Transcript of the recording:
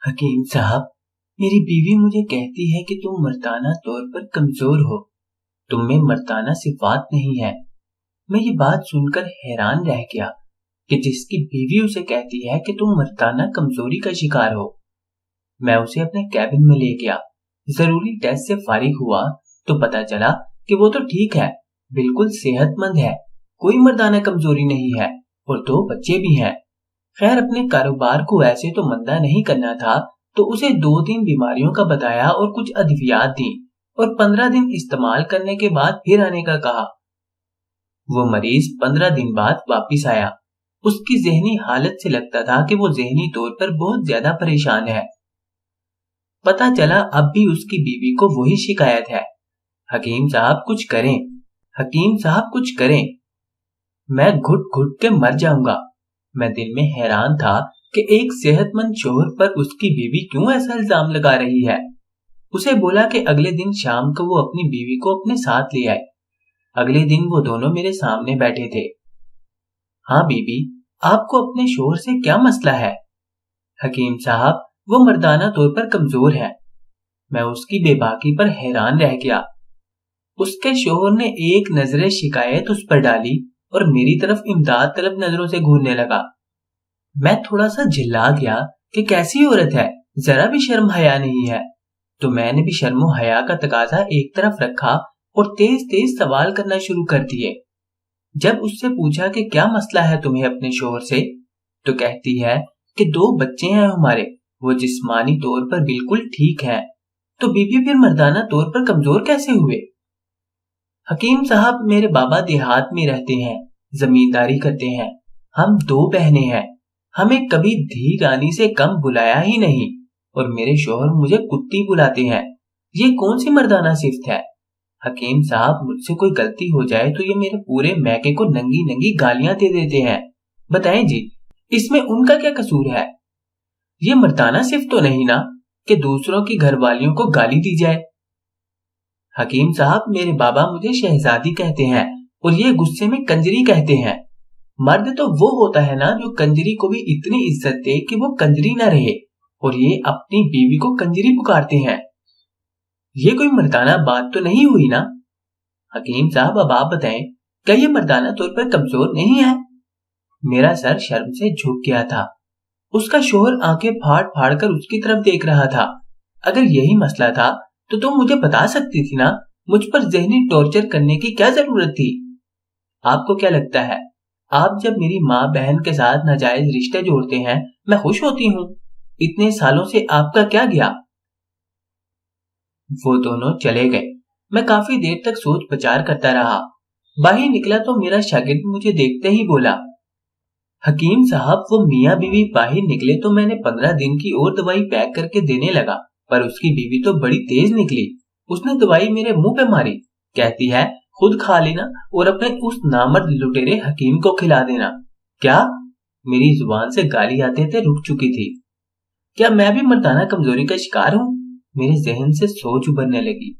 हकीम साहब, मेरी बीवी मुझे कहती है कि तुम मर्दाना तौर पर कमजोर हो। तुम में मर्दाना सिफात नहीं है। मैं ये बात सुनकर हैरान रह गया कि जिसकी बीवी उसे कहती है कि तुम मर्दाना कमजोरी का शिकार हो। मैं उसे अपने कैबिन में ले गया। जरूरी टेस्ट से फारिग हुआ तो पता चला कि वो तो ठीक है, बिल्कुल सेहतमंद है, कोई मर्दाना कमजोरी नहीं है और 2 बच्चे भी हैं। खैर, अपने कारोबार को ऐसे तो मंदा नहीं करना था, तो उसे 2-3 बीमारियों का बताया और कुछ अद्वियात दी और 15 दिन इस्तेमाल करने के बाद फिर आने का कहा। वो मरीज 15 दिन बाद वापिस आया। उसकी जहनी हालत से लगता था कि वो जहनी तौर पर बहुत ज्यादा परेशान है। पता चला अब भी उसकी बीवी को वही शिकायत है। हकीम साहब कुछ करें, हकीम साहब कुछ करें। मैं घुट घुट के मर जाऊंगा। मैं दिल में हैरान था कि एक सेहतमंद शोहर पर उसकी बीवी क्यों ऐसा इल्जाम लगा रही है। उसे बोला कि अगले दिन शाम को वो अपनी बीवी को अपने साथ ले आए। अगले दिन वो दोनों मेरे सामने बैठे थे। हाँ बीबी, आपको अपने शोहर से क्या मसला है? हकीम साहब, वो मर्दाना तौर पर कमजोर है। मैं उसकी बेबाकी पर हैरान रह गया। उसके शोहर ने एक नजरे शिकायत उस पर डाली और मेरी तरफ इमदाद तलब नजरों से घूरने लगा। मैं थोड़ा सा झिल्ला गया कि कैसी औरत है, जरा भी शर्म हया नहीं है। तो मैंने भी शर्मो हया का तकाजा एक तरफ रखा और तेज तेज सवाल करना शुरू कर दिए। जब उससे पूछा कि क्या मसला है तुम्हें अपने शोहर से, तो कहती है कि 2 बच्चे हैं हमारे, वो जिस्मानी तौर पर बिल्कुल ठीक हैं। तो बीबी फिर मर्दाना तौर पर कमजोर कैसे हुए? हकीम साहब, मेरे बाबा देहात में रहते हैं, जमींदारी करते हैं। हम 2 बहनें हैं। हमें कभी धी रानी से कम बुलाया ही नहीं और मेरे शोहर मुझे कुत्ती बुलाते हैं। ये कौन सी मर्दाना सिफ्त है? हकीम साहब, मुझसे कोई गलती हो जाए तो ये मेरे पूरे मैके को नंगी नंगी गालियां दे देते हैं। बताएं जी, इसमें उनका क्या कसूर है? ये मर्दाना सिफ्त तो नहीं ना कि दूसरों की घरवालियों को गाली दी जाए। हकीम साहब, मेरे बाबा मुझे शहजादी कहते हैं और ये गुस्से में कंजरी कहते हैं। मर्द तो वो होता है ना जो कंजरी को भी इतनी इज्जत दे कि वो कंजरी ना रहे, और ये अपनी बीवी को कंजरी पुकारते हैं। ये कोई मर्दाना बात तो नहीं हुई ना? हकीम साहब, अब आप बताएं, क्या ये मर्दाना तौर पर कमजोर नहीं है? मेरा सर शर्म से झुक गया था। उसका शोहर आंखें फाड़ फाड़ कर उसकी तरफ देख रहा था। अगर यही मसला था तो तुम मुझे बता सकती थी ना, मुझ पर जहनी टॉर्चर करने की क्या जरूरत थी? आपको क्या लगता है, आप जब मेरी माँ बहन के साथ नाजायज रिश्ते जोड़ते हैं, मैं खुश होती हूँ? इतने सालों से आपका क्या गया? वो दोनों चले गए। मैं काफी देर तक सोच विचार करता रहा। बाहर निकला तो मेरा शागिर्द मुझे देखते ही बोला, हकीम साहब, वो मियाँ बीवी बाहर निकले तो मैंने 15 दिन की और दवाई पैक करके देने लगा, पर उसकी बीवी तो बड़ी तेज निकली। उसने दवाई मेरे मुंह पे मारी। कहती है खुद खा लेना और अपने उस नामर्द लुटेरे हकीम को खिला देना। क्या? मेरी जुबान से गाली आते थे रुक चुकी थी। क्या मैं भी मर्दाना कमजोरी का शिकार हूँ? मेरे जहन से सोच उभरने लगी।